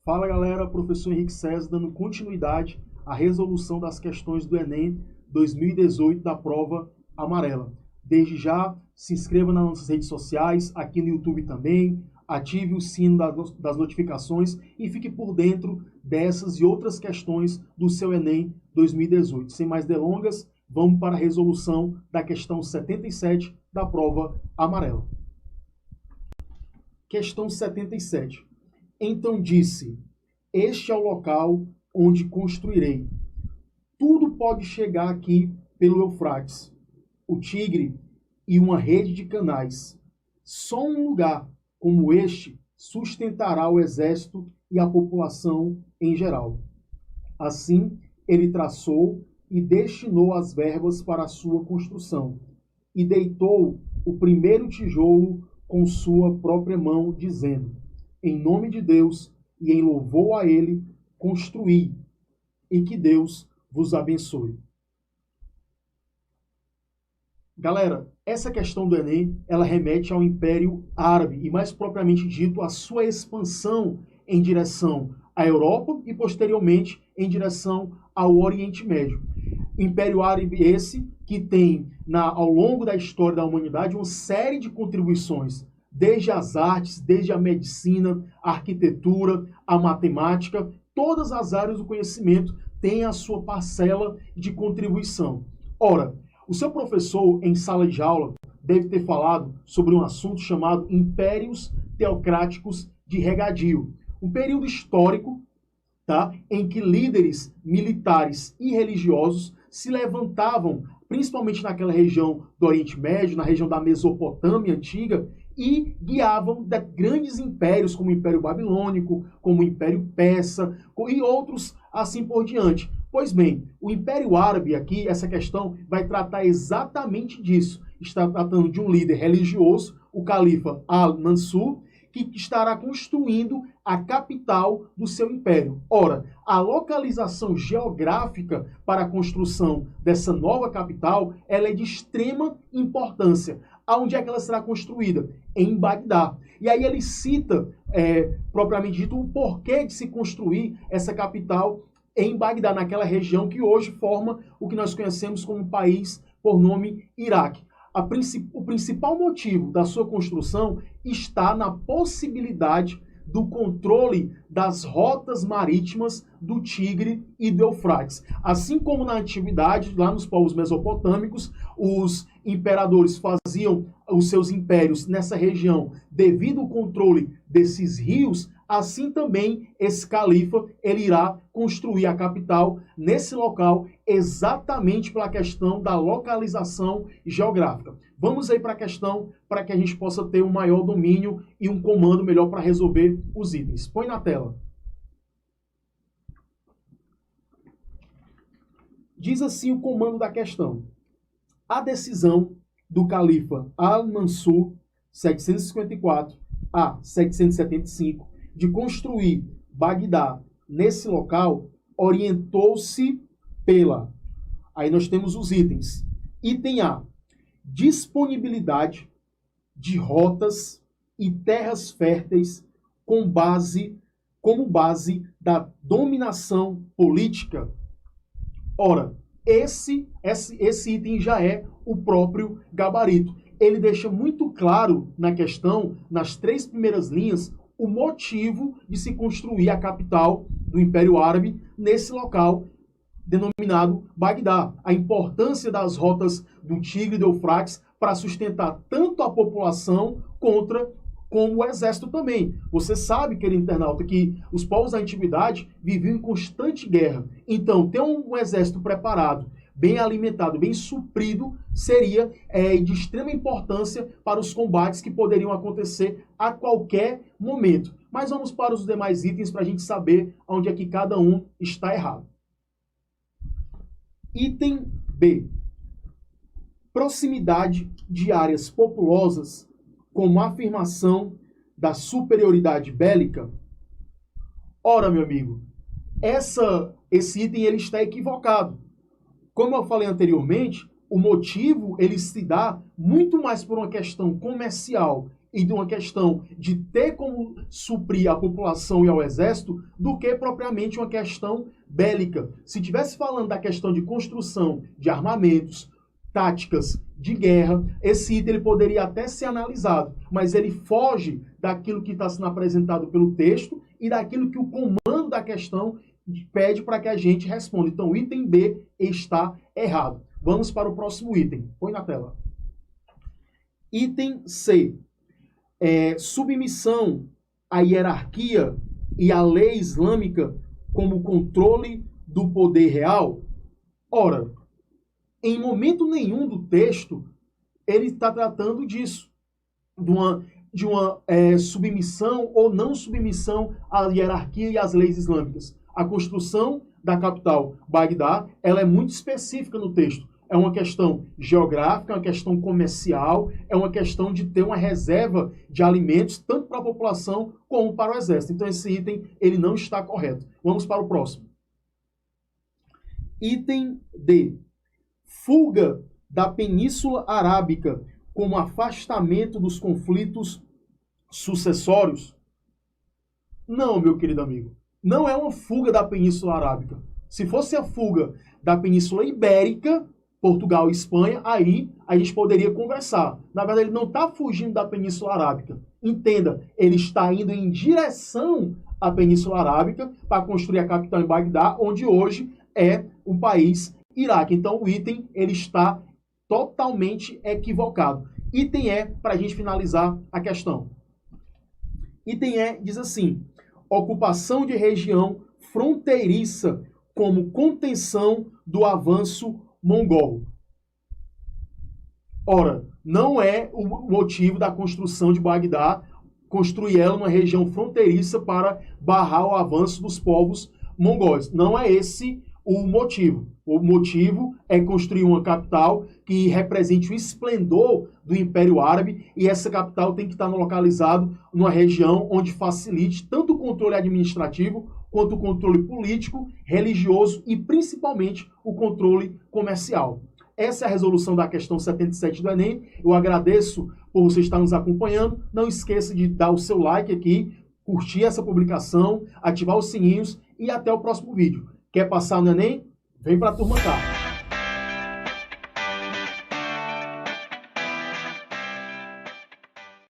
Fala galera, professor Henrique César dando continuidade à resolução das questões do Enem 2018 da prova amarela. Desde já, se inscreva nas nossas redes sociais, aqui no YouTube também, ative o sino das notificações e fique por dentro dessas e outras questões do seu Enem 2018. Sem mais delongas, vamos para a resolução da questão 77 da prova amarela. Questão 77. Então disse, este é o local onde construirei. Tudo pode chegar aqui pelo Eufrates, o Tigre e uma rede de canais. Só um lugar como este sustentará o exército e a população em geral. Assim, ele traçou e destinou as verbas para a sua construção, e deitou o primeiro tijolo com sua própria mão, dizendo, em nome de Deus e em louvor a ele, construí, e que Deus vos abençoe. Galera, essa questão do Enem, ela remete ao Império Árabe, e mais propriamente dito, a sua expansão em direção à Europa e, posteriormente, em direção ao Oriente Médio. Império Árabe esse que tem, ao longo da história da humanidade, uma série de contribuições, desde as artes, desde a medicina, a arquitetura, a matemática, todas as áreas do conhecimento têm a sua parcela de contribuição. Ora, o seu professor, em sala de aula, deve ter falado sobre um assunto chamado Impérios Teocráticos de Regadio, um período histórico, tá, em que líderes militares e religiosos se levantavam, principalmente naquela região do Oriente Médio, na região da Mesopotâmia antiga, e guiavam grandes impérios, como o Império Babilônico, como o Império Persa e outros assim por diante. Pois bem, o Império Árabe aqui, essa questão vai tratar exatamente disso. Está tratando de um líder religioso, o califa Al-Mansur, que estará construindo a capital do seu império. Ora, a localização geográfica para a construção dessa nova capital, ela é de extrema importância. Aonde é que ela será construída? Em Bagdá. E aí ele cita, propriamente dito, o porquê de se construir essa capital em Bagdá, naquela região que hoje forma o que nós conhecemos como um país por nome Iraque. O principal motivo da sua construção está na possibilidade do controle das rotas marítimas do Tigre e do Eufrates. Assim como na antiguidade, lá nos povos mesopotâmicos, os imperadores faziam os seus impérios nessa região devido ao controle desses rios, assim também esse califa ele irá construir a capital nesse local exatamente pela questão da localização geográfica. Vamos aí para a questão para que a gente possa ter um maior domínio e um comando melhor para resolver os itens. Põe na tela. Diz assim o comando da questão. A decisão do califa Al-Mansur, 754 a 775, de construir Bagdá nesse local, orientou-se pela... Aí nós temos os itens. Item A, disponibilidade de rotas e terras férteis como base da dominação política. Ora, esse item já é o próprio gabarito. Ele deixa muito claro na questão, nas 3 primeiras linhas, o motivo de se construir a capital do Império Árabe nesse local denominado Bagdá. A importância das rotas do Tigre e do Eufrates para sustentar tanto a população como o exército também. Você sabe, querido internauta, que os povos da antiguidade viviam em constante guerra. Então, ter um exército preparado, bem alimentado, bem suprido, seria de extrema importância para os combates que poderiam acontecer a qualquer momento. Mas vamos para os demais itens para a gente saber onde é que cada um está errado. Item B. Proximidade de áreas populosas como afirmação da superioridade bélica. Ora, meu amigo, esse item ele está equivocado. Como eu falei anteriormente, o motivo ele se dá muito mais por uma questão comercial e de uma questão de ter como suprir a população e ao exército do que propriamente uma questão bélica. Se estivesse falando da questão de construção de armamentos, táticas de guerra, esse item ele poderia até ser analisado, mas ele foge daquilo que está sendo apresentado pelo texto e daquilo que o comando da questão pede para que a gente responda. Então, o item B está errado. Vamos para o próximo item. Põe na tela. Item C. Submissão à hierarquia e à lei islâmica como controle do poder real. Ora, em momento nenhum do texto ele está tratando disso, de uma submissão ou não submissão à hierarquia e às leis islâmicas. A construção da capital, Bagdá, ela é muito específica no texto. É uma questão geográfica, é uma questão comercial, é uma questão de ter uma reserva de alimentos, tanto para a população como para o exército. Então, esse item ele não está correto. Vamos para o próximo. Item D. Fuga da Península Arábica como afastamento dos conflitos sucessórios. Não, meu querido amigo. Não é uma fuga da Península Arábica. Se fosse a fuga da Península Ibérica, Portugal e Espanha, aí a gente poderia conversar. Na verdade, ele não está fugindo da Península Arábica. Entenda, ele está indo em direção à Península Arábica para construir a capital em Bagdá, onde hoje é o país Iraque. Então, o item ele está totalmente equivocado. Item E, para a gente finalizar a questão. Item E diz assim: ocupação de região fronteiriça como contenção do avanço mongol. Ora, não é o motivo da construção de Bagdá construir ela numa região fronteiriça para barrar o avanço dos povos mongóis. Não é esse o motivo. O motivo é construir uma capital que represente o esplendor do Império Árabe, e essa capital tem que estar localizada numa região onde facilite tanto o controle administrativo quanto o controle político, religioso e principalmente o controle comercial. Essa é a resolução da questão 77 do Enem. Eu agradeço por você estar nos acompanhando. Não esqueça de dar o seu like aqui, curtir essa publicação, ativar os sininhos e até o próximo vídeo. Quer passar no Enem? Vem para a turma cá.